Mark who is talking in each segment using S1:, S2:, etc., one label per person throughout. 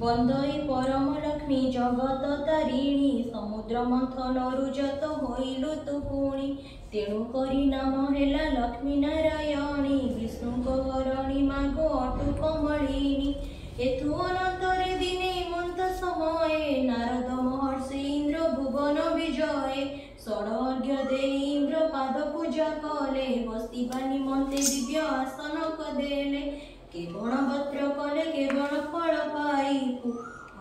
S1: बंदई परम लक्ष्मी जगत तारिणी समुद्र मंथन जत होइलु तु पुणी तेणु करी नाम हेला लक्ष्मी नारायणी विष्णु हरणी मागो अटु कमलिनी एथु अनंतरे दिने मंत समये नारद महर्षि इंद्र भुवन विजये षड्वर्घ्य दे इंद्र पाद पूजा कले बसिबा निमंते दिव्य आसन कदेले केवल वस्त्र कले केवल फल पाई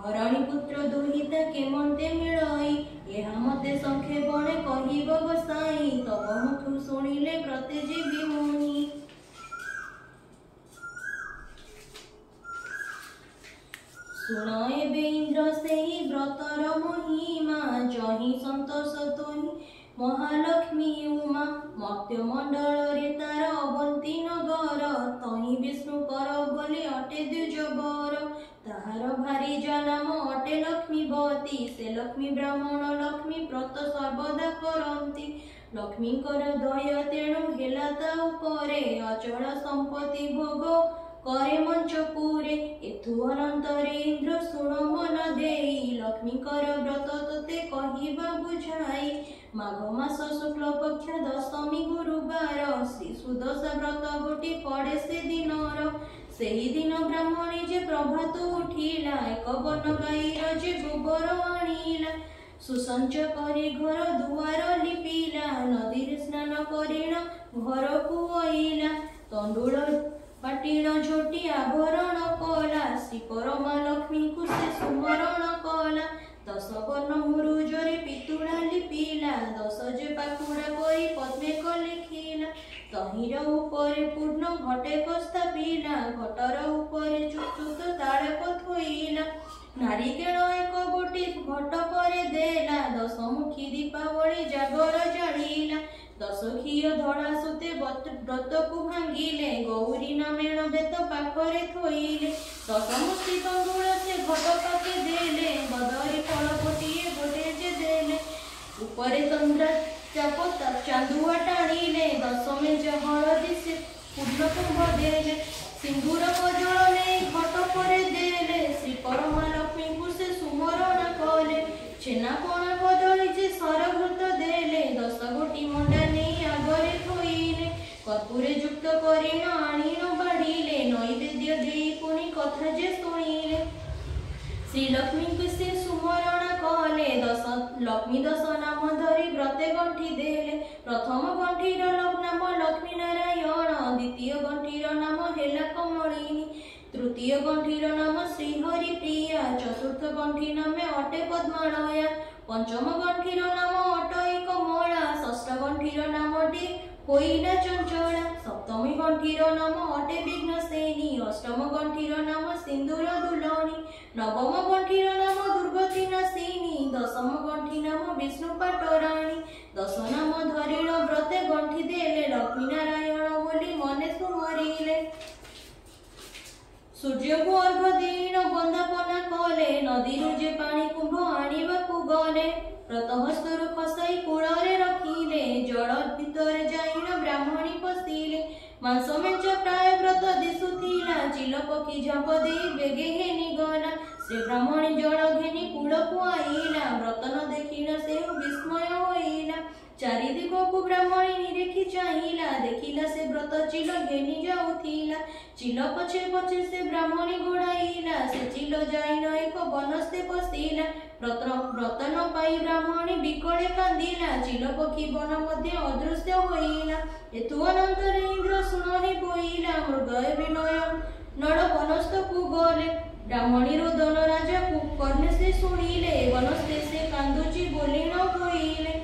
S1: हरणी पुत्र दुहिता केमंते मिलाई यह मते संक्षेपणे कहिब गोसाई तब मुखु शुणिले प्रतिजीवी मुनि शुण एबे इंद्र सेही व्रतर महिमा जहि संतोष तोहि महालक्ष्मी उमा मर्त्य मंडल रे तार अवंती नगर तहि विष्णु कर बोले अटे द्विजबर ताहार भारी जनाम अटे लक्ष्मीवती से लक्ष्मी ब्राह्मण लक्ष्मी व्रत सर्वदा करंती लक्ष्मीकर दया तेणु हेला ता उपरे अचल संपत्ति भोग करे मंचपुरे एथु अनंतरे इंद्र शुण मन देई लक्ष्मीकर व्रत तोते कहिबा बुझाई माघ मास शुक्ल पक्ष दशमी गुरुवार श्री सुदशा व्रत गोटी पड़े से दिनर सेही दिन ब्राह्मणी जे प्रभात उठिला एक बन गाईर जे गोबर आनिला सुसंच करी घर दुआर लिपिला नदी स्नान करिण घर को आइला तंडुल पाटिण झोटी आभरण कला श्री परमा लक्ष्मी को से सुमरण कला दश कर्ण मुरुजरे पितुड़ा लिपिला दश जे पाकुड़ा करी पद्मेक लिखिला तहिर उपरे पूर्ण घटेक स्थापिला घटर उपरे चुचुत ताड़क थोइला नारिकेल एक गोटी घट परे देला दशमुखी दीपावली जागर जालिला दश क्षीर धड़ा सुते व्रत को भांगिले गौरी नामेण बेत पाखरे थोइले दशमुखी तंडुल से घट पाके देले बदरी फल गोटिए गोटे जे देले उपरे चंद्र चाप चांदुआ टाणिले दशमे हलदी से पूर्ण कुंभ देले सिंदूर कजल ने घट परे देले श्री परमा लक्ष्मी को से सुमरण कले छेना पणा कदली जे सरभृत देले दश गोटी मंडा नहीं आगरे थोइले कर्पूरे युक्त करिण आणिण बाढ़िले नैवेद्य देई पुनि कथा जे शुणिले श्री लक्ष्मी को से सुमरण कले दश लक्ष्मी दश नाम धरी व्रते गंठी देले प्रथम गंठीर नाम लक्ष्मी नारायण द्वितीय गंठीर नाम हेला कमलिनी तृतीय गंठीर नाम श्रीहरि प्रिया चतुर्थ गंठी नामे अटे पद्मालया पंचम गंठीर नाम अटई कमला षष्ठ गंठीर नामटी होइला चंचला सप्तमी गंठीर नाम अटे विघ्नसेनी अष्टम गंठीर नाम सिंदूर दुलनी नवम गंठीर नाम दुर्गति नाशिनी दशम गंठी नाम विष्णु पाटराणी दश नाम धरिण व्रते गंठी देले लक्ष्मी नारायण बोली मने सुमरिले सूर्य को अर्घ देन बंदापना कले नदी जे पानी कुंभ आनिबा को गले प्रतहस्तर खसाई कूଳରେ रखिले जल भीतर जाइन ब्राह्मणी पशिले मांस मेच प्राय व्रत दिशुथिला चिल पक्षी झाप दे बेगे हेनी गला से ब्राह्मणी जल घेनी कूल को आइला व्रत न देखिन से विस्मय होइला चारि दिग को ब्राह्मणी निरेखी चाहिला देखिला से व्रत चिल घेनी जाउथिला चिल पछे पछे से ब्राह्मणी गोड़ाइला से चिल जाइन एक बनस्ते पशिला व्रत न पाई ब्राह्मणी बिकले कांदिला चिल पक्षी वन मध्य अदृश्य होइला एतु अनंतर इंद्र शुणहि बोइला मृगय विनय नड़ वनस्थ को गले ब्राह्मणी रोदन राजा को कर्णे से शुणिले वनस्ते से कांदुची बोली न बोइले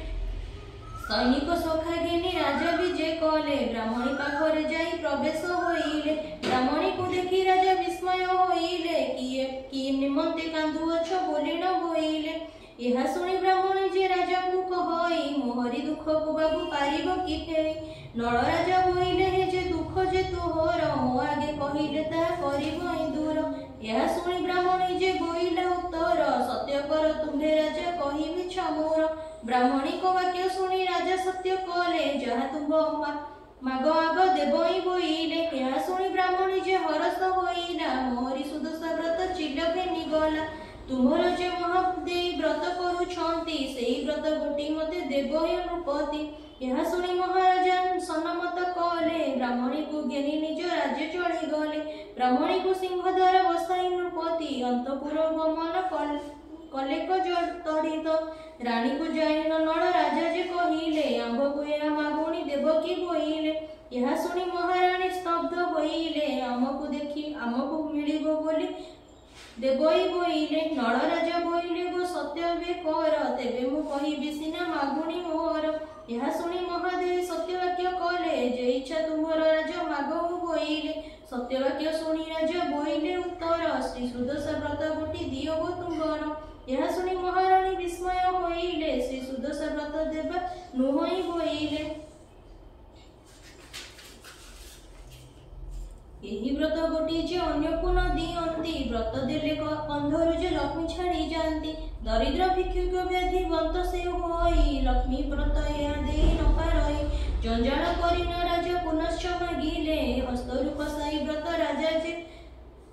S1: सैनिक सखा घेनी राजा विजय कले ब्राह्मणी पाखरे जाई प्रवेश होइले ब्राह्मणी को देखी राजा विस्मय होइले किए निमंते कांदुअछ बोली न बोइले यह सुनी ब्राह्मणी जे राजा को कहई मोहरी दुख को बाबू पारिब कि फेरी नळ राजा बोइले हे जे दुख जे तोहर मो आगे कहिले ता करिब दूर यह सुनी ब्राह्मणी जे बोइला उत्तर सत्य कर तुम्हे राजा कहिबि छमोर ब्राह्मणी को वाक्य सुनी राजा सत्य कले जहा तुम माग आग देवई बोइले यह सुनी ब्राह्मणी जे हरस होइला मोहरी सुदशा व्रत चिल घेनी ଗଲା। ତୁମର ଯେ ମହାଦେଇ ବ୍ରତ କରୁଛନ୍ତି ସେଇ ବ୍ରତ ଗୋଟି ମତେ ଦେବ ହେ ନୃପତି। ଏହା ଶୁଣି ମହାରାଜା ସନମତ କଲେ ବ୍ରାହ୍ମଣୀକୁ ଘେନି ନିଜ ରାଜ୍ୟ ଚଳିଗଲେ। ବ୍ରାହ୍ମଣୀକୁ ସିଂହଦ୍ୱାର ବସାଇ ନୃପତି ଅନ୍ତପୁର ଗମନ କଲେକ ତଡ଼ିତ। ରାଣୀକୁ ଯାଇ ନଳ ରାଜା ଯେ କହିଲେ ଆମ୍ଭକୁ ଏହା ମାଗୁଣି ଦେବକୀ ବୋଇଲେ। ଏହା ଶୁଣି ମହାରାଣୀ ସ୍ତବ୍ଧ ହୋଇଲେ ଆମକୁ ଦେଖି ଆମକୁ ମିଳିବ ବୋଲି ଦେବଇ ବୋଇଲେ। ନଳ ରାଜା ବୋଇଲେ ଗୋ ସତ୍ୟ ବେ କର ତେବେ ମୁଁ କହିବି ସିନା ମାଗୁଣି ମୋର। ଏହା ଶୁଣି ମହାଦେବୀ ସତ୍ୟବାକ୍ୟ କଲେ ଯେ ଇଚ୍ଛା ତୁମର ରାଜ ମାଗ ମୁଁ ବୋଇଲେ। ସତ୍ୟବାକ୍ୟ ଶୁଣି ରାଜା ବୋଇଲେ ଉତ୍ତର ଶ୍ରୀ ସୁଦଶା ବ୍ରତ ଗୋଟି ଦିଅ ଗୋ ତୁମ୍ଭର। ଏହା ଶୁଣି ମହାରାଣୀ ବିସ୍ମୟ ହୋଇଲେ ଶ୍ରୀ ସୁଦଶା ବ୍ରତ ଦେବା ନୁହଁଇ ବୋଇଲେ। ଏହି ବ୍ରତ ଗୋଟିଏ ଯେ ଅନ୍ୟକୁ ନ ଦିଅନ୍ତି ବ୍ରତ ଦେଲେ କନ୍ଧରୁ ଯେ ଲକ୍ଷ୍ମୀ ଛାଡ଼ି ଯାଆନ୍ତି। ଦରିଦ୍ର ଭିକ୍ଷୁକ ବ୍ୟାଧି ବନ୍ତ ସେ ହୋଇ ଲକ୍ଷ୍ମୀ ବ୍ରତ ଏହା ଦେଇ ନ ପାରଇ। ଜଞ୍ଜାଳ କରି ନ ରାଜା ପୁନଶ୍ଚ ମାଗିଲେ ହସ୍ତରୁ କସାଇ ବ୍ରତ ରାଜା ଯେ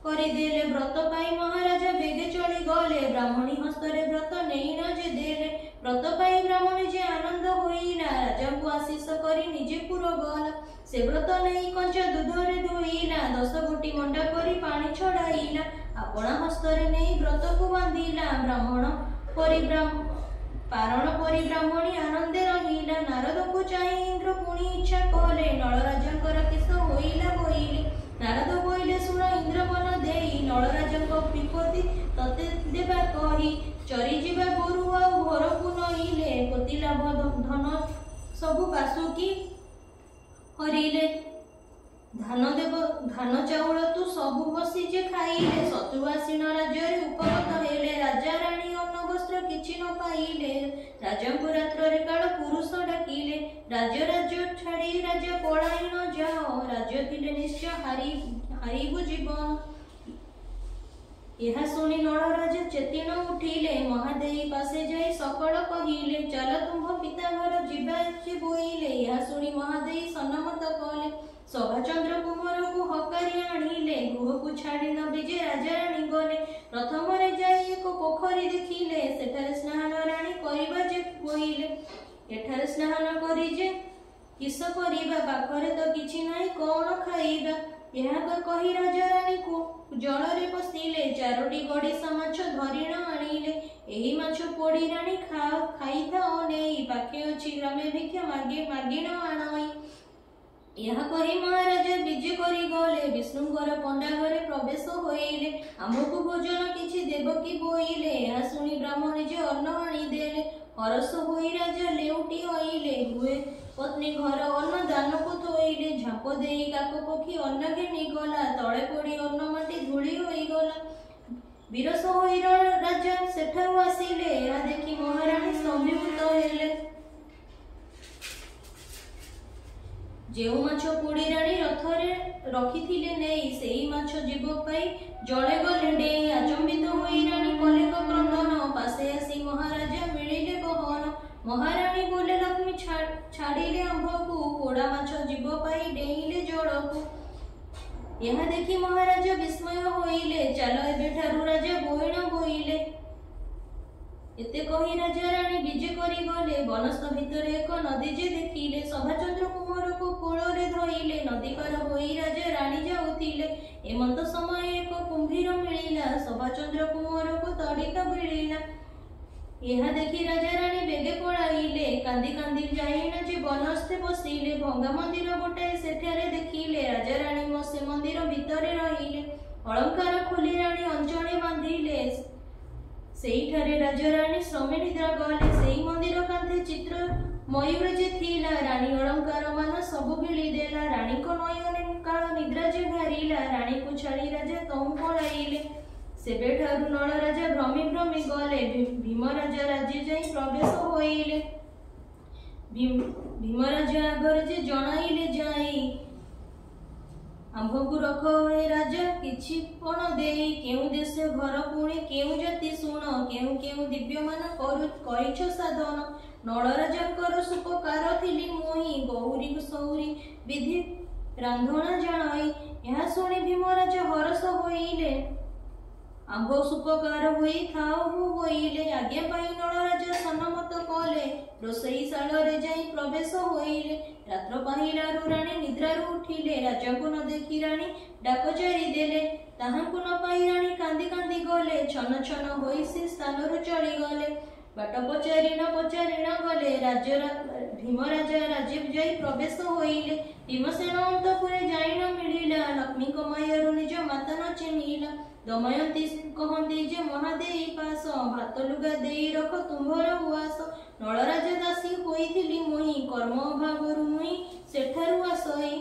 S1: କରିଦେଲେ। ବ୍ରତ ପାଇ ମହାରାଜା ବେଗେ ଚଳି ଗଲେ ବ୍ରାହ୍ମଣୀ ହସ୍ତରେ ବ୍ରତ ନେଇ ନ ଯେ ଦେଲେ। ବ୍ରତ ପାଇ ବ୍ରାହ୍ମଣୀ ଯେ ଆନନ୍ଦ ହୋଇଲା ରାଜାଙ୍କୁ ଆଶିଷ କରି ନିଜେ ପୁର ଗଲା। ସେ ବ୍ରତ ନେଇ କଞ୍ଚା ଦୁଧରେ ଧୋଇଲା 10 ଗୋଟି ମଣ୍ଡା କରି ପାଣି ଛଡାଇଲା। ଆପଣା ହସ୍ତରେ ନେଇ ବ୍ରତକୁ ବାନ୍ଧିଲା ପାରଣ ପରି ବ୍ରାହ୍ମଣୀ ଆନନ୍ଦେ ରହିଲା। ନାରଦଙ୍କୁ ଚାହିଁ ଇନ୍ଦ୍ର ପୁଣି ଇଚ୍ଛା କଲେ ନଳରାଜାଙ୍କର କିସ ହୋଇଲା ବୋଇଲେ। ନାରଦ ବୋଇଲେ ଶୁଣ ଇନ୍ଦ୍ର ମନ ଦେଇ ନଳରାଜାଙ୍କ ବିପତ୍ତି ତତେ ଦେବା କହି। ଚରିଯିବା ଗୋରୁ ଆଉ ଘରକୁ ନଇଲେ ପତି ଲାଭ ଧନ ସବୁ ବାସୁକି ହରିଲେ। ଧାନ ଚାଉଳ ତୁ ସବୁ ବସି ଯେ ଖାଇଲେ। ଶତ୍ରୁଆସୀନ ରାଜ୍ୟରେ ଉପଗତ ହେଲେ ରାଜା ରାଣୀ ଅନ୍ନ ବସ୍ତ୍ର କିଛି ନ ପାଇଲେ। ରାଜାଙ୍କୁ ରାତ୍ରରେ କାଳ ପୁରୁଷ ଡାକିଲେ ରାଜ୍ୟ ଛାଡ଼ି ରାଜା ପଳାଇ ନ ଯାଅ ରାଜ୍ୟ ଥିଲେ ନିଶ୍ଚୟ ହାରିବୁ ଜୀବନ। ଏହା ଶୁଣି ନଳ ରାଜା ଚେତିନ ଉଠିଲେ ମହାଦେବୀ ପାଶେ ଯାଇ ସକଳ କହିଲେ ଚାଲ ତୁମ୍ଭ ପିତା ଘର ଯିବା ଯେ ବୋଇଲେ। ଏହା ଶୁଣି ମହାଦେବୀ ସନମତ କଲେ ସଭାଚନ୍ଦ୍ର କୁମାରକୁ ହକାରି ଆଣିଲେ। ଗୃହକୁ ଛାଡ଼ି ନ ବିଜେ ରାଜା ରାଣୀ ଗଲେ। ପ୍ରଥମରେ ଯାଇ ଏକ ପୋଖରୀ ଦେଖିଲେ ସେଠାରେ ସ୍ନାନ ରାଣୀ କରିବା ଯେ ବୋଇଲେ। ଏଠାରେ ସ୍ନାନ କରି ଯେ କିସ କରିବା ପାଖରେ ତ କିଛି ନାହିଁ କଣ ଖାଇବା। ଏହା କହି ରାଜା ରାଣୀକୁ ଜଳରେ ପଶିଲେ 4ଟି ଗଡ଼ିଶା ମାଛ ଧରିଣ ଆଣିଲେ। ଏହି ମାଛ ପୋଡ଼ି ରାଣୀ ଖାଇଥାଅ ନେଇ ପାଖେ ଅଛି ଗ୍ରାମେ ଭିକ୍ଷା ମାଗିଣ ଆଣଇ। ଏହା କହି ମହାରାଜା ବିଜେ କରି ଗଲେ ବିଷ୍ଣୁଙ୍କର ପଣ୍ଡା ଘରେ ପ୍ରବେଶ ହୋଇଲେ। ଆମକୁ ଭୋଜନ କିଛି ଦେବ କି ବୋଇଲେ। ଏହା ଶୁଣି ବ୍ରାହ୍ମଣୀ ଯେ ଅନ୍ନ ଆଣିଦେଲେ। ହରସ ହୋଇ ରାଜା ଲେଉଟି ଅଇଲେ ଗୃହେ ପତ୍ନୀ ଘର ଅନ୍ନ ଦାନକୁ ଥୋଇଲେ। ଝାପ ଦେଇ କାକ ପକ୍ଷୀ ଅନ୍ନ ଘେନି ଗଲା ତଳେ ପଡ଼ି ଅନ୍ନ ମାଟି ଧୂଳି ହୋଇଗଲା। ବିରସ ହୋଇ ରାଜା ସେଠାରୁ ଆସିଲେ। ଏହା ଦେଖି ମହାରାଣୀ ସ୍ତମ୍ଭୀଭୂତ ହେଲେ। ଯେଉଁ ମାଛ ପୋଡ଼ି ରାଣୀ ରଥରେ ରଖିଥିଲେ ନେଇ ସେଇ ମାଛ ଯିବ ପାଇ ଜଳେ ଗଲେ ଡେଇଁ। ଆଚମ୍ବିତ ହୋଇ ରାଣୀ କଲେ କ୍ରନ୍ଦନ ପାଶେ ଆସି ମହାରାଜା ମିଳିଲେ ବହନ। ମହାରାଣୀ ବୋଲେ ଲକ୍ଷ୍ମୀ ଛାଡ଼ିଲେ ଆମ୍ଭକୁ ପୋଡ଼ା ମାଛ ଯିବ ପାଇ ଡେଇଁଲେ ଜଳକୁ। ଏହା ଦେଖି ମହାରାଜା ବିସ୍ମୟ ହୋଇଲେ ଚାଲ ଏବେଠାରୁ ରାଜା ବୋଇଣ ବୋଇଲେ। ଏତେ କହି ରାଜା ରାଣୀ ବିଜେ କରି ଗଲେ। ବନସ୍ଥ ଭିତରେ ଏକ ନଦୀ ଯେ ଦେଖିଲେ ସଭାଚନ୍ଦ୍ର କୁମାରକୁ କୋଳରେ ଧଇଲେ। ନଦୀ ପାର ହୋଇ ରାଜା ରାଣୀ ଯାଉଥିଲେ। ଏମନ୍ତ ସମୟ ଏକ କୁମ୍ଭୀର ମିଳିଲା ସଭାଚନ୍ଦ୍ର କୁମାରକୁ ତଡ଼ିକା ଭିଡ଼ିଲା। ଏହା ଦେଖି ରାଜା ରାଣୀ ବେଗେ ପଳାଇଲେ। କାନ୍ଦି କାନ୍ଦି ଯାଇନ ଯେ ବନସ୍ଥେ ବସିଲେ। ଭଙ୍ଗା ମନ୍ଦିର ଗୋଟାଏ ସେଠାରେ ଦେଖିଲେ। ରାଜା ରାଣୀ ସେ ମନ୍ଦିର ଭିତରେ ରହିଲେ। ଅଳଙ୍କାର ଖୋଲି ରାଣୀ ଅଞ୍ଚଳେ ବାନ୍ଧିଲେ। ସେଇଠାରେ ରାଜା ରାଣୀ ଶ୍ରମେ ନିଦ୍ରା ଗଲେ। ସେଇ ମନ୍ଦିର କାନ୍ଥେ ଚିତ୍ର ମୟୂର ଯେ ଥିଲା ରାଣୀ ଅଳଙ୍କାର ମାନ ସବୁ ଭିଳି ଦେଲା। ରାଣୀଙ୍କ ନୟନେ କାଳ ନିଦ୍ରା ଯେ ଘାରିଲା। ରାଣୀକୁ ଛାଡ଼ି ରାଜା ତହୁଁ ପଳାଇଲେ। ସେବେଠାରୁ ନଳ ରାଜା ଭ୍ରମି ଗଲେ। ଭୀମରାଜା ରାଜ୍ୟ ଯାଇ ପ୍ରବେଶ ହୋଇଲେ। ଭୀମରାଜା ଆଗରେ ଯେ ଜଣାଇଲେ ଯାଇ ଆମ୍ଭକୁ ରଖ ହେ ରାଜା କିଛି ପଣ ଦେଇ। କେଉଁ ଦେଶ ଘର ପୁଣି କେଉଁ ଜାତି ଶୁଣ କେଉଁ ଦିବ୍ୟମାନ କରିଛ ସାଧନ। ନଳରାଜାଙ୍କର ସୁପକାର ଥିଲି ମୁହିଁ ଗୌରୀ ସୌରୀ ବିଧି ରାନ୍ଧଣା ଜାଣଇ। ଏହା ଶୁଣି ଭୀମରାଜା ହରସ ହୋଇଲେ आंभ सुपकार होई थाऊ होइले आज्ञा पाई नल राजा सन्नमत कले रोषई शाଳରେ ଯାଇ ପ୍ରବେଶ ହୋଇଲେ। ରାତ୍ର ପାହିଲାରୁ ରାଣୀ ନିଦ୍ରାରୁ ଉଠିଲେ ରାଜାଙ୍କୁ ନ ଦେଖି ରାଣୀ ଡାକ ଜାରି ଦେଲେ ତାହାଙ୍କୁ ନ ପାଇ ରାଣୀ କାନ୍ଦି କାନ୍ଦି ଗଲେ ଛନ ଛନ ହୋଇ ସେ ସ୍ଥାନରୁ ଚଳିଗଲେ। ବାଟ ପଚାରି ନ ଗଲେ ଭୀମ ରାଜା ରାଜୀବ ଯାଇ ପ୍ରବେଶ ହୋଇଲେ। ଭୀମସେନ ଅନ୍ତପୁରେ ଯାଇ ନ ମିଳିଲା ଲକ୍ଷ୍ମୀଙ୍କ ମାୟାରୁ ନିଜ ମାତା ନ ଚିହ୍ନିଲା। ଦମୟନ୍ତୀ କହନ୍ତି ଯେ ମହାଦେଇ ପାସ ଭାତ ଲୁଗା ଦେଇ ରଖ ତୁମ୍ଭର ଉଆସ। ନଳରାଜା ଦାସୀ ହୋଇଥିଲି ମୁଇଁ କର୍ମ ଅଭାବରୁ ମୁଇଁ ସେଠାରୁ ଆସଇ।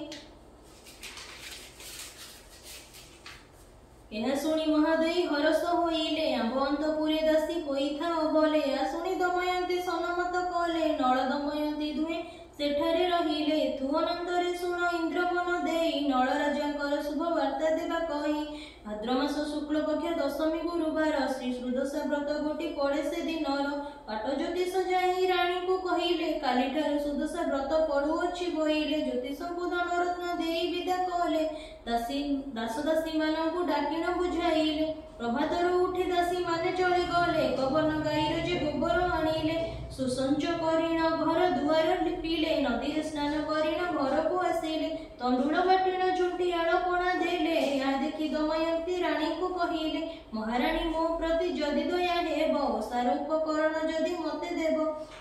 S1: ଏହା ଶୁଣି ମହାଦେଇ ହରସ ହୋଇଲେ ଆମ୍ଭ ଅନ୍ତପୁରେ ଦାସୀ ହୋଇଥାଅ ବଲେ। ଏହା ଶୁଣି ଦମୟନ୍ତୀ ସନ୍ନମତ କଲେ ନଳ ଦମୟନ୍ତୀ ଦୁହେଁ ସେଠାରେ ରହିଲେ। ତୁଅନନ୍ତରେ ଶୁଣ ଇନ୍ଦ୍ରବନ ଦେଇ ନଳ ରାଜାଙ୍କର ଶୁଭ ବାର୍ତ୍ତା ଦେବା କହି। ଭାଦ୍ର ମାସ ଶୁକ୍ଳ ପକ୍ଷ ଦଶମୀ ଗୁରୁବାର ଶ୍ରୀ ସୁଦଶା ବ୍ରତ ଗୋଟି ପଡ଼େ ସେ ଦିନର। ପାଟ ଜ୍ୟୋତିଷ ଯାଇ ରାଣୀଙ୍କୁ କହିଲେ କାଲିଠାରୁ ସୁଦଶା ବ୍ରତ ପଡୁଅଛି ବୋଇଲେ। ଜ୍ୟୋତିଷଙ୍କୁ ଧନରତ୍ନ ଦେଇ ବିଦା କଲେ ଦାସ ଦାସୀ ମାନଙ୍କୁ ଡାକି ନ ବୁଝାଇଲେ। ପ୍ରଭାତରୁ ଉଠି ଦାସୀ ମାନେ ଚଳିଗଲେ କବନ ଗାଈର ଯେ ଗୋବର ଆଣିଲେ। ସୁସଞ୍ଚ କରିଣ ଘର ଦୁଆର ଲିପିଲେ ନଦୀରେ ସ୍ନାନ କରିଣ ଘରକୁ ଆସିଲେ। ତଣ୍ଡୁଳ ବାଟିଣ ଝୁଣ୍ଟି ଆଳପଣା ଦେଲେ ଏହା ଦେଖି ଦମୟନ୍ତୀ ରାଣୀଙ୍କୁ କହିଲେ ମହାରାଣୀ ମୋ ପ୍ରତି ଯଦି ଦୟା ହେବ ଓଷାର ଉପକରଣ ଯଦି ମତେ ଦେବ।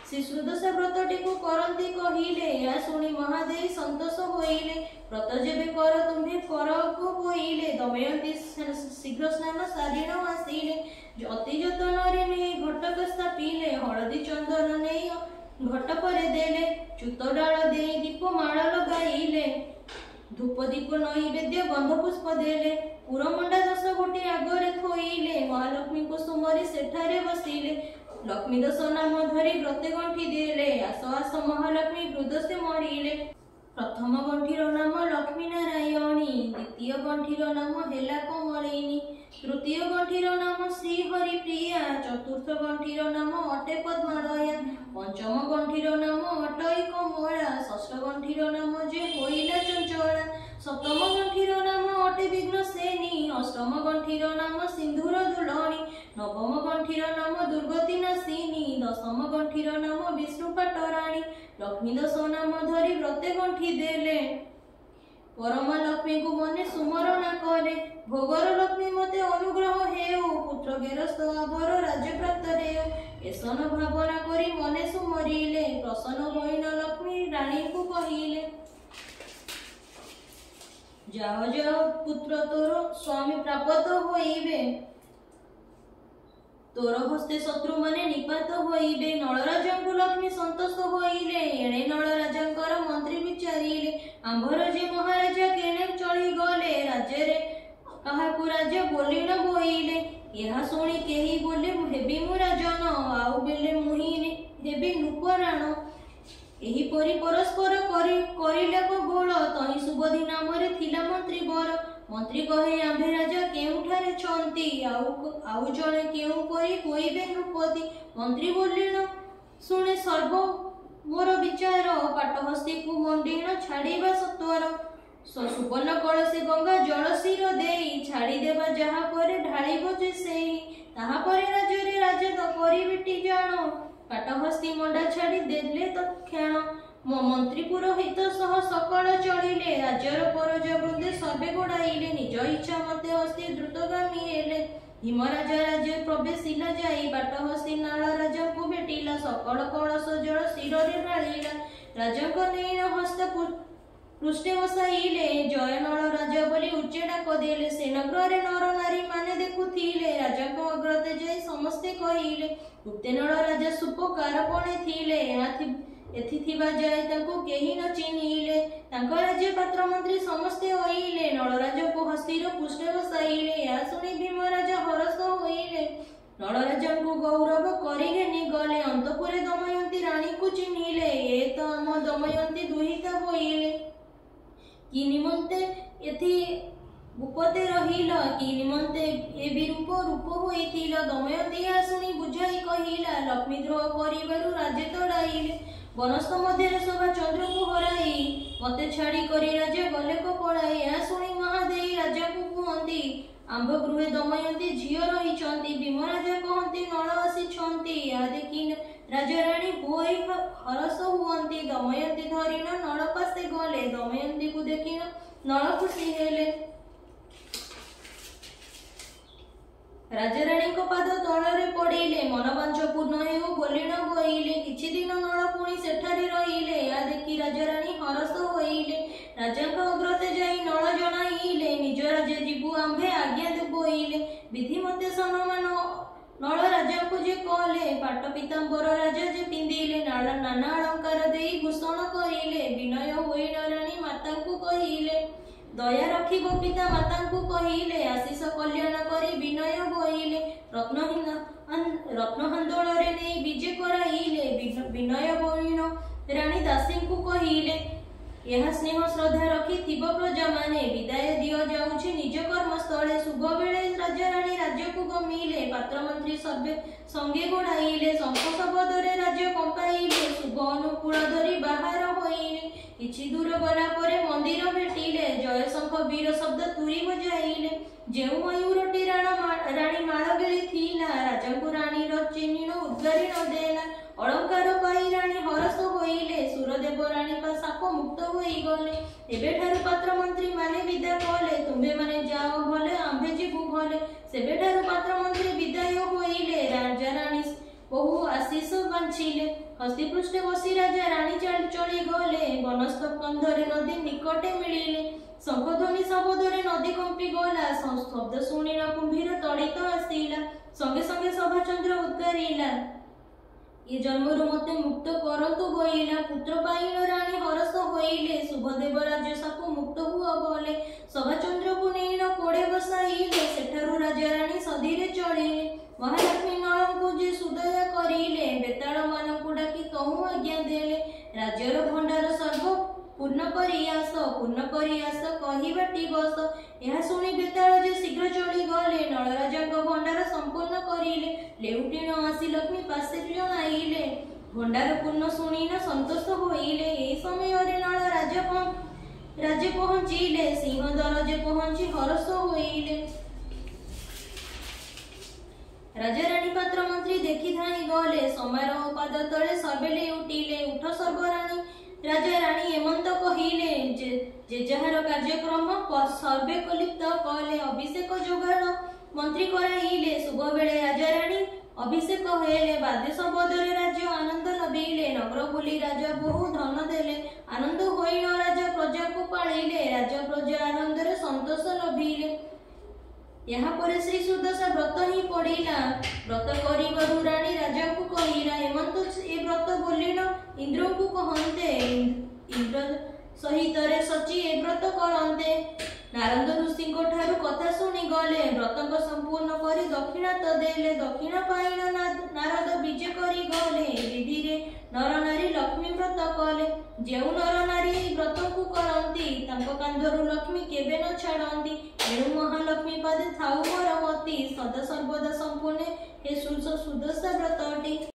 S1: ଶ୍ରୀ ସୁଦଶା ବ୍ରତଟିକୁ କରନ୍ତି କହିଲେ। ଏହା ଶୁଣି ମହାଦେଇ ସନ୍ତୋଷ ହୋଇଲେ। ବ୍ରତ ଯେବେ କର ତୁମ୍ଭେ କରକୁ ବୋଇଲେ। ଦମୟନ୍ତୀ ଶୀଘ୍ର ସ୍ନାନ ସାରିଣ ଆସିଲେ। ଅତି ଯତନରେ ନେଇ ଘଟକ ସ୍ଥାପିଲେ ହଳଦୀ ଚନ୍ଦନ ନେଇ ଘଟ ପରେ ଦେଲେ। ଚୁତ ଡାଳ ଦେଇ ଦୀପ ମାଳ ଲଗାଇଲେ ଧୂପ ଦୀପ ନୈବେଦ୍ୟ ଗନ୍ଧ ପୁଷ୍ପ ଦେଲେ। ପୁରମଣ୍ଡା 10 ଗୋଟି ଆଗରେ ଥୋଇଲେ ମହାଲକ୍ଷ୍ମୀଙ୍କୁ ସୁମରି ସେଠାରେ ବସିଲେ। ଲକ୍ଷ୍ମୀ ଦଶ ନାମ ଧରି ବ୍ରତେ ଗଣ୍ଠି ଦେଲେ ଆସ ଆସ ମହାଲକ୍ଷ୍ମୀ ବୃଦ୍ଧସ୍ତେ ମରିଲେ। ପ୍ରଥମ ଗଣ୍ଠିର ନାମ ଲକ୍ଷ୍ମୀ ନାରାୟଣୀ ଦ୍ୱିତୀୟ ଗଣ୍ଠିର ନାମ ହେଲା କମଳିନୀ ତୃତୀୟ ଗଣ୍ଠିର ନାମ ଶ୍ରୀ ହରିପ୍ରିୟା ଚତୁର୍ଥ ଗଣ୍ଠିର ନାମ ଅଟେ ପଦ୍ମାଳୟା ପଞ୍ଚମ ଗଣ୍ଠିର ନାମ ଅଟଇ କମଳା ଷଷ୍ଠ ଗଣ୍ଠିର ନାମ ଯେ ହୋଇଲା ଚଞ୍ଚଳା ସପ୍ତମ ଗଣ୍ଠିର ନାମ ଅଟେ ବିଘ୍ନସେନୀ ଅଷ୍ଟମ ଗଣ୍ଠିର ନାମ ସିନ୍ଧୁର ଦୁଲଣୀ ନବମ ଗଣ୍ଠିର ନାମ ଦୁର୍ଗତି ନାସିନୀ ଦଶମ ଗଣ୍ଠିର ନାମ ବିଷ୍ଣୁ ପାଟରାଣୀ। ଲକ୍ଷ୍ମୀ ଦଶ ନାମ ଧରି ବ୍ରତେ ଗଣ୍ଠି ଦେଲେ ପରମା ଲକ୍ଷ୍ମୀଙ୍କୁ ମନେ ସୁମରଣା କରେ। ଭୋଗର ଲକ୍ଷ୍ମୀ ମତେ ଅନୁଗ୍ରହ ହେଉ ପୁତ୍ର ଗେରସ୍ତ ଆବର ରାଜ୍ୟପ୍ରାପ୍ତ ହେଉ ଏସନ ଭାବନା କରି ମନେ ସୁମରିଲେ। ପ୍ରସନ୍ନ ହୋଇନ ଲକ୍ଷ୍ମୀ ରାଣୀଙ୍କୁ କହିଲେ ଯାଅ ଯାଅ ପୁତ୍ର ତୋର ସ୍ୱାମୀ ପ୍ରାପ୍ତ ହୋଇବେ ତୋର ହସ୍ତେ ଶତ୍ରୁ ମାନେ ନିପାତ ହୋଇବେ। ନଳରାଜାଙ୍କୁ ଲକ୍ଷ୍ମୀ ସନ୍ତୋଷ ହୋଇଲେ ଏଣେ ନଳରାଜାଙ୍କର ମନ୍ତ୍ରୀ ବିଚାରିଲେ ଆମ୍ଭର ଯେ ମହାରାଜା କେଣେ ଚଳିଗଲେ ରାଜ୍ୟରେ କାହାକୁ ରାଜା ବୋଲି ନ ବୋଇଲେ। ଏହା ଶୁଣି କେହି ବୋଲେ ହେବି ମୁଁ ରାଜନ ଆଉ ବେଲେ ମୁହିଁ ହେବି ନୃପରାଣ। ଏହିପରି ପରସ୍ପର କରିଲା ଗୋଳ ତହିଁ ସୁବୋଧି ନାମରେ ଥିଲା ମନ୍ତ୍ରୀ ବର। ମନ୍ତ୍ରୀ କହେ ଆମ୍ଭେ ରାଜା କେଉଁଠାରେ ଛନ୍ତି ଆଉ ଜଣେ କେଉଁ ପରି ହୋଇବେ ନୃପତି। ମନ୍ତ୍ରୀ ବୋଲିଣ ଶୁଣେ ସର୍ବ ମୋର ବିଚାର ପାଟହସ୍ତୀକୁ ମଣ୍ଡିଣ ଛାଡ଼ିବା ସତ୍ୱର। ସୁବର୍ଣ୍ଣ କଳସୀ ଗଙ୍ଗା ଜଳ ଶିର ଦେଇ ଛାଡ଼ିଦେବା ଯାହା ପରେ ଢାଳିବ ଯେ ସେଇ ତାହାପରେ ରାଜ୍ୟରେ ରାଜା କରିବେଟି ଜାଣ ପାଟହସ୍ତୀ ମଣ୍ଡା ଛାଡ଼ି ଦେଲେ ତତ୍କ୍ଷଣ। ମନ୍ତ୍ରୀ ପୁରୋହିତ ସହ ସକଳ ଚଳିଲେ ରାଜ୍ୟର ପରଜା ବୃନ୍ଦେ ସର୍ବେ ଗୋଡ଼ାଇଲେ ନିଜ ଇଚ୍ଛା ମତେ ହସ୍ତୀ ଦ୍ରୁତଗାମୀ ହେଲେ। ଭୀମରାଜା ରାଜ୍ୟ ପ୍ରବେଶିଲା ଯାଇ ପାଟହସ୍ତୀ ନାଳ ରାଜାଙ୍କୁ ଭେଟିଲା ସକଳ କଳସ ଜଳ ଶିରରେ ଢାଳିଲା। ରାଜାଙ୍କ ନେଇ ହସ୍ତ ପୃଷ୍ଠେ ବସାଇଲେ ଜୟ ନଳ ରାଜା ବୋଲି ଉଚ୍ଚ ଡାକ ଦେଲେ। ସେନଗ୍ରରେ ନର ନାରୀ ମାନେ ଦେଖୁଥିଲେ ରାଜାଙ୍କ ଅଗ୍ରତେ ଯାଇ ସମସ୍ତେ କହିଲେ ଉକ୍ତେ ନଳ ରାଜା ସୁପକାର ପଣେ ଥିଲେ ଏଥି ଥିବା ଯାଏ ତାଙ୍କୁ କେହି ନ ଚିହ୍ନିଲେ। ତାଙ୍କ ରାଜ୍ୟ ପାତ୍ର ମନ୍ତ୍ରୀ ସମସ୍ତେ ଅଇଲେ ନଳରାଜାଙ୍କୁ ହସ୍ତୀର ପୃଷ୍ଠେ ବସାଇଲେ। ଏହା ଶୁଣି ଭୀମରାଜା ହରସ ହୋଇଲେ ନଳରାଜାଙ୍କୁ ଗୌରବ କରି ଘେନି ଗଲେ। ଅନ୍ତପୁରେ ଦମୟନ୍ତୀ ରାଣୀକୁ ଚିହ୍ନିଲେ ଏ ତ ଆମ ଦମୟନ୍ତୀ ଦୁହିତା ବୋଇଲେ। କି ନିମନ୍ତେ ଏଥି ଉପତେ ରହିଲ କି ନିମନ୍ତେ ଏ ବିରୂପ ରୂପ ହୋଇଥିଲ। ଦମୟନ୍ତୀ ଏହା ଶୁଣି ବୁଝାଇ କହିଲା ଲକ୍ଷ୍ମୀ ଦ୍ରୋହ କରିବାରୁ ରାଜେ ତଡ଼ାଇଲେ ବନସ୍ଥ ମଧ୍ୟରେ ଶୋଭା ଚନ୍ଦ୍ରକୁ ହରାଇ ମତେ ଛାଡ଼ି କରି ରାଜା ଗଲେ କପଳାଇ। ଏହା ଶୁଣି ମହାଦେଇ ରାଜାକୁ କୁହନ୍ତି आंभ गृहे दमयंती झियो रहिचंती भीम राजा कहंती नळ आसीछंती या देखि राजा रानी होई हरस हुअंती दमयंती धरिन नळ पासे गले दमयंती को देखिन नळ खुशी हेले राजा रानी को पाद तଳରେ पड़िले मनोवांछ पूर्ण हेउ बोली न बोइले किछि दिन नळ पुणी सेठारे रहिले या देखि राजा रानी हरस होइले राजांक अग्रते जाई नळ जणाइले निज राजा जीवु आंभे आज्ञा दे बोइले विधि मते सम्मान नळ राजा को जे कहले पाट पीतांबर राजा जे पिंदिले नाना अलंकार देई भूषण करिले विनय होई रानी माता को कहिले दया रखिब पिता माता को कहिले आशीष कल्याण करी विनय बोइले रत्न हंदोଳରେ ନେଇ विजय कराइले विनय बोइन रानी दासी को कहिले यह स्नेह श्रद्धा रखी थिब प्रजा माने विदाय दियो जाउछि निज कर्मस्थले शुभ बेले राजा रानी राज्य को गमिले पात्र मंत्री सर्वे संगे गोड़ाइले शंख शब्दरे राज्य कंपाइले शुभ अनुकूल धरी बाहर होइले किछि दूर गला परे मंदिर भेटिले जय शंख वीर शब्द तुरी बजाइले जेउ मयूरटी रानी माळ गेली थिला राजा को रानी रो चिन्हिन उद्गारी न देला अलंकार पाई रानी हरस होइले सुरदेव रानी पा साप मुक्त होई गले एबेठारु पात्र मंत्री माने विदा कले तुम्बे माने जाओ भले आंभे जीवु भले सेबेठारु पात्र मंत्री विदाय होइले राजा रानी बहु आशीष बांछिले हस्ती पृष्ठे बसी राजा रानी चली गले वनस्थ कंधरे नदी निकटे मिलिले शंखध्वनि शब्दरे नदी कंपी गला शब्द शुणी कुंभीर तड़ित आसिला संगे संगे सभाचंद्र उद्गारिला ये जन्मरु मते मुक्त करतु बोइला पुत्र पाइन रानी हरस होइले शुभदेव राज्य सापु मुक्त हुआ बोले सभाचंद्र को नेइन कोड़े बसाइले सेठारु राजा रानी सधीरे चलिले महालक्ष्मी नळंकु जे सुदय करिले बेताळ मानकु डाकी तहु आज्ञा देले राज्यर भंडार सर्व पूर्ण करी आस कहिबाटी बस यह शुणी बेताळ जे शीघ्र चली गले नळ राजाक भंडार संपूर्ण करिले लेउटी न आसी लक्ष्मी पासे जणाइले भंडार पूर्ण शुणी न संतोष होइले एई समय रे नळ राजे पहुंचिले सिंहदर जे पहुंची हरस होइले राजा रानी पात्र मंत्री देखि धाई गले समारोह पाद तले सर्वेले उठिले उठ सर्वरानी राजा रानी एमंत कहिले जे जहार कार्यक्रम सर्वे कलिप्त कले अभिषेक जोगाड़ मंत्री कराइले शुभ बेले राजा रानी अभिषेक हेले बाद्य शब्दरे राज्य आनंद लभिले नगर बुली राजा बहु धन देले आनंद होइन राजा प्रजा को पालिले राजा प्रजा आनंदरे संतोष लभिले यहाँ पर श्री सुदशा व्रत ही पड़िला व्रत करिबारु रानी राजा को कहिला हेमंत ए व्रत बोलिन इंद्र को कहंते इंद्र सहित रे सची ए व्रत करंते नारद ऋषि को ठारू कथा सुनी गले व्रत संपूर्ण करी दक्षिणा तो देले दक्षिणा पाइन नारद विजय करी गले विधि रे नर नारी लक्ष्मी व्रत कले जेउ नर नारी व्रत को करंती तांको कांधरु लक्ष्मी केबे न छाड़ंती एणु महालक्ष्मी पदे थाउ मोर मती सदा सर्वदा संपूर्ण हे सुदशा व्रत अटे।